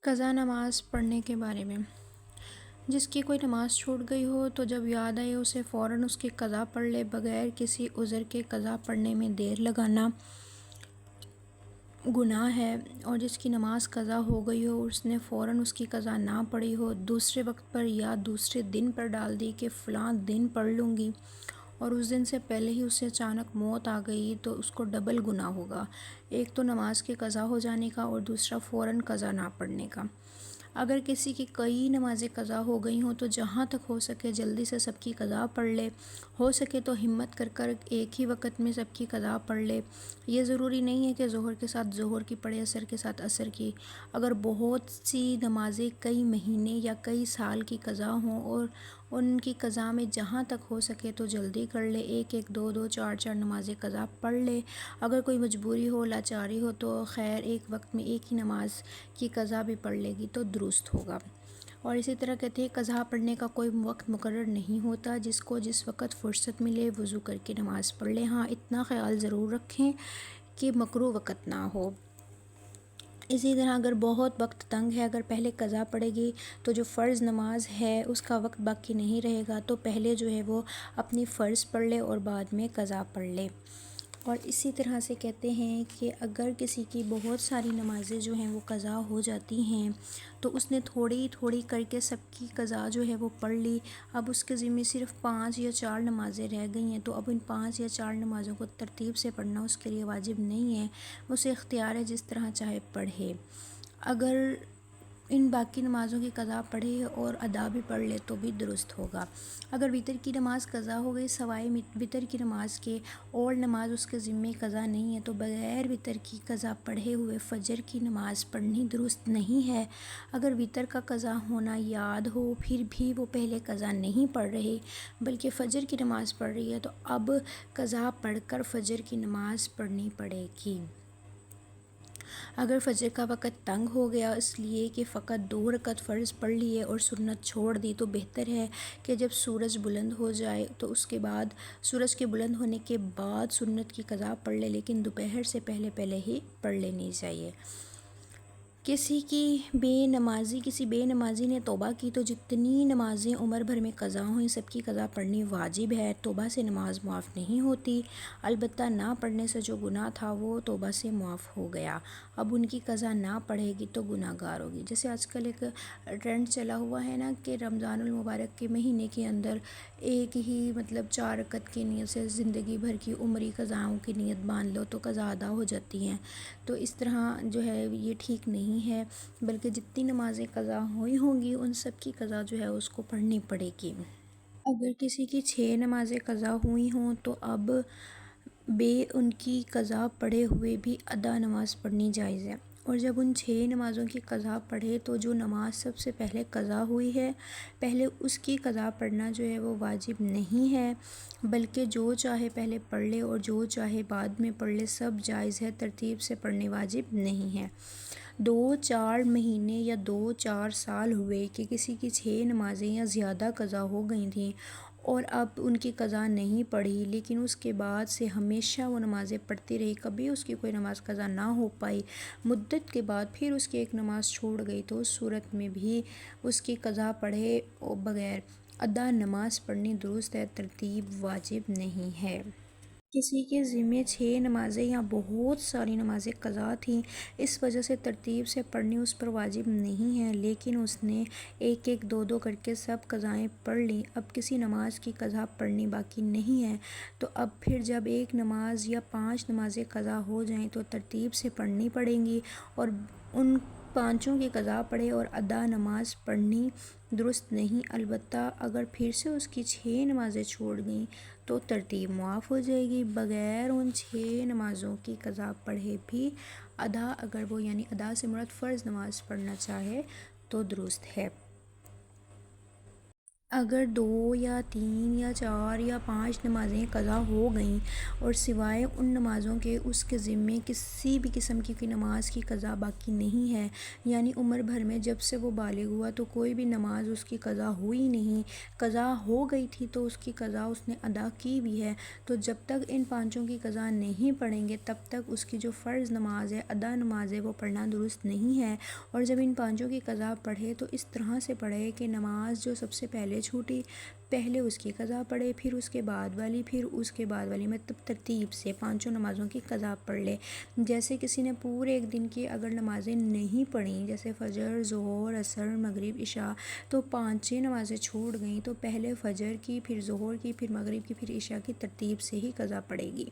قضا نماز پڑھنے کے بارے میں۔ جس کی کوئی نماز چھوٹ گئی ہو تو جب یاد آئے اسے فوراً اس کی قضا پڑھ لے، بغیر کسی عذر کے قضا پڑھنے میں دیر لگانا گناہ ہے۔ اور جس کی نماز قضا ہو گئی ہو اور اس نے فوراً اس کی قضا نہ پڑھی ہو، دوسرے وقت پر یا دوسرے دن پر ڈال دی کہ فلاں دن پڑھ لوں گی، اور اس دن سے پہلے ہی اسے اچانک موت آ گئی تو اس کو ڈبل گناہ ہوگا، ایک تو نماز کے قضا ہو جانے کا اور دوسرا فوراً قضا نہ پڑھنے کا۔ اگر کسی کی کئی نمازیں قضا ہو گئی ہوں تو جہاں تک ہو سکے جلدی سے سب کی قضا پڑھ لے، ہو سکے تو ہمت کر کر ایک ہی وقت میں سب کی قضا پڑھ لے۔ یہ ضروری نہیں ہے کہ ظہر کے ساتھ ظہر کی پڑھے، عصر کے ساتھ عصر کی۔ اگر بہت سی نمازیں کئی مہینے یا کئی سال کی قضا ہوں اور ان کی قضا میں جہاں تک ہو سکے تو جلدی کر لے، ایک ایک دو دو چار چار نمازیں قضا پڑھ لے۔ اگر کوئی مجبوری ہو، لاچاری ہو تو خیر ایک وقت میں ایک ہی نماز کی قضا بھی پڑھ لے گی تو درست ہوگا۔ اور اسی طرح کہتے ہیں قضا پڑھنے کا کوئی وقت مقرر نہیں ہوتا، جس کو جس وقت فرصت ملے وضو کر کے نماز پڑھ لے۔ ہاں اتنا خیال ضرور رکھیں کہ مکروہ وقت نہ ہو۔ اسی طرح اگر بہت وقت تنگ ہے، اگر پہلے قضا پڑے گی تو جو فرض نماز ہے اس کا وقت باقی نہیں رہے گا، تو پہلے جو ہے وہ اپنی فرض پڑھ لے اور بعد میں قضا پڑھ لے۔ اور اسی طرح سے کہتے ہیں کہ اگر کسی کی بہت ساری نمازیں جو ہیں وہ قضا ہو جاتی ہیں تو اس نے تھوڑی تھوڑی کر کے سب کی قضا جو ہے وہ پڑھ لی، اب اس کے ذمہ صرف 5 یا 4 نمازیں رہ گئی ہیں، تو اب ان 5 یا 4 نمازوں کو ترتیب سے پڑھنا اس کے لیے واجب نہیں ہے، اسے اختیار ہے جس طرح چاہے پڑھے۔ اگر ان باقی نمازوں کی قضا پڑھے اور ادا بھی پڑھ لے تو بھی درست ہوگا۔ اگر وتر کی نماز قضا ہو گئی سوائے وتر کی نماز کے اور نماز اس کے ذمے قضا نہیں ہے تو بغیر وتر کی قضا پڑھے ہوئے فجر کی نماز پڑھنی درست نہیں ہے۔ اگر وتر کا قضا ہونا یاد ہو پھر بھی وہ پہلے قضا نہیں پڑھ رہے بلکہ فجر کی نماز پڑھ رہی ہے تو اب قضا پڑھ کر فجر کی نماز پڑھنی پڑے گی۔ اگر فجر کا وقت تنگ ہو گیا اس لیے کہ فقط 2 رکعت فرض پڑھ لیے اور سنت چھوڑ دی تو بہتر ہے کہ جب سورج بلند ہو جائے تو اس کے بعد سورج کے بلند ہونے کے بعد سنت کی قضا پڑھ لے، لیکن دوپہر سے پہلے پہلے ہی پڑھ لینی چاہیے۔ کسی بے نمازی نے توبہ کی تو جتنی نمازیں عمر بھر میں قضا ہوئیں سب کی قضا پڑھنی واجب ہے، توبہ سے نماز معاف نہیں ہوتی، البتہ نہ پڑھنے سے جو گناہ تھا وہ توبہ سے معاف ہو گیا، اب ان کی قضا نہ پڑھے گی تو گناہ گار ہوگی۔ جیسے آج کل ایک ٹرینڈ چلا ہوا ہے نا کہ رمضان المبارک کے مہینے کے اندر ایک ہی 4 رکعت کی نیت سے زندگی بھر کی عمری قضاؤں کی نیت باندھ لو تو قضا ادا ہو جاتی ہیں، تو اس طرح جو ہے یہ ٹھیک نہیں ہے، بلکہ جتنی نمازیں قضا ہوئی ہوں گی ان سب کی قضا جو ہے اس کو پڑھنی پڑے گی۔ اگر کسی کی 6 نمازیں قضا ہوئی ہوں تو اب ان کی قضا پڑھے ہوئے بھی ادا نماز پڑھنی جائز ہے، اور جب ان 6 نمازوں کی قضا پڑھے تو جو نماز سب سے پہلے قضا ہوئی ہے پہلے اس کی قضا پڑھنا جو ہے وہ واجب نہیں ہے، بلکہ جو چاہے پہلے پڑھ لے اور جو چاہے بعد میں پڑھ لے، سب جائز ہے، ترتیب سے پڑھنے واجب نہیں ہے۔ 2-4 مہینے یا 2-4 سال ہوئے کہ کسی کی 6 نمازیں یا زیادہ قضا ہو گئی تھیں اور اب ان کی قضا نہیں پڑھی، لیکن اس کے بعد سے ہمیشہ وہ نمازیں پڑھتی رہی، کبھی اس کی کوئی نماز قضا نہ ہو پائی، مدت کے بعد پھر اس کی ایک نماز چھوڑ گئی تو اس صورت میں بھی اس کی قضا پڑھے بغیر ادا نماز پڑھنی درست ہے، ترتیب واجب نہیں ہے۔ کسی کے ذمے 6 نمازیں یا بہت ساری نمازیں قضا تھیں، اس وجہ سے ترتیب سے پڑھنی اس پر واجب نہیں ہے، لیکن اس نے ایک ایک دو دو کر کے سب قضائیں پڑھ لیں، اب کسی نماز کی قضا پڑھنی باقی نہیں ہے، تو اب پھر جب ایک نماز یا 5 نمازیں قضا ہو جائیں تو ترتیب سے پڑھنی پڑیں گی، اور ان 5 کی قضا پڑھے اور ادا نماز پڑھنی درست نہیں، البتہ اگر پھر سے اس کی 6 نمازیں چھوڑ گئیں تو ترتیب معاف ہو جائے گی، بغیر ان 6 نمازوں کی قضا پڑھے بھی ادا، اگر وہ ادا سے مراد فرض نماز پڑھنا چاہے تو درست ہے۔ اگر 2 یا 3 یا 4 یا 5 نمازیں قضا ہو گئیں اور سوائے ان نمازوں کے اس کے ذمے کسی بھی قسم کی کوئی نماز کی قضا باقی نہیں ہے، یعنی عمر بھر میں جب سے وہ بالغ ہوا تو کوئی بھی نماز اس کی قضا ہوئی نہیں، قضا ہو گئی تھی تو اس کی قضا اس نے ادا کی بھی ہے، تو جب تک ان پانچوں کی قضا نہیں پڑھیں گے تب تک اس کی جو فرض نماز ہے، ادا نماز ہے، وہ پڑھنا درست نہیں ہے۔ اور جب ان پانچوں کی قضا پڑھے تو اس طرح سے پڑھے کہ نماز جو سب سے پہلے چھوٹی پہلے اس کی قضا پڑھے، پھر اس کے بعد والی، پھر اس کے بعد والی، مطلب ترتیب سے پانچوں نمازوں کی قضا پڑھ لے۔ جیسے کسی نے پورے ایک دن کی اگر نمازیں نہیں پڑھیں، جیسے فجر، ظہر، عصر، مغرب، عشاء، تو 5 نمازیں چھوٹ گئیں تو پہلے فجر کی، پھر ظہر کی، پھر مغرب کی، پھر عشاء کی ترتیب سے ہی قضا پڑے گی۔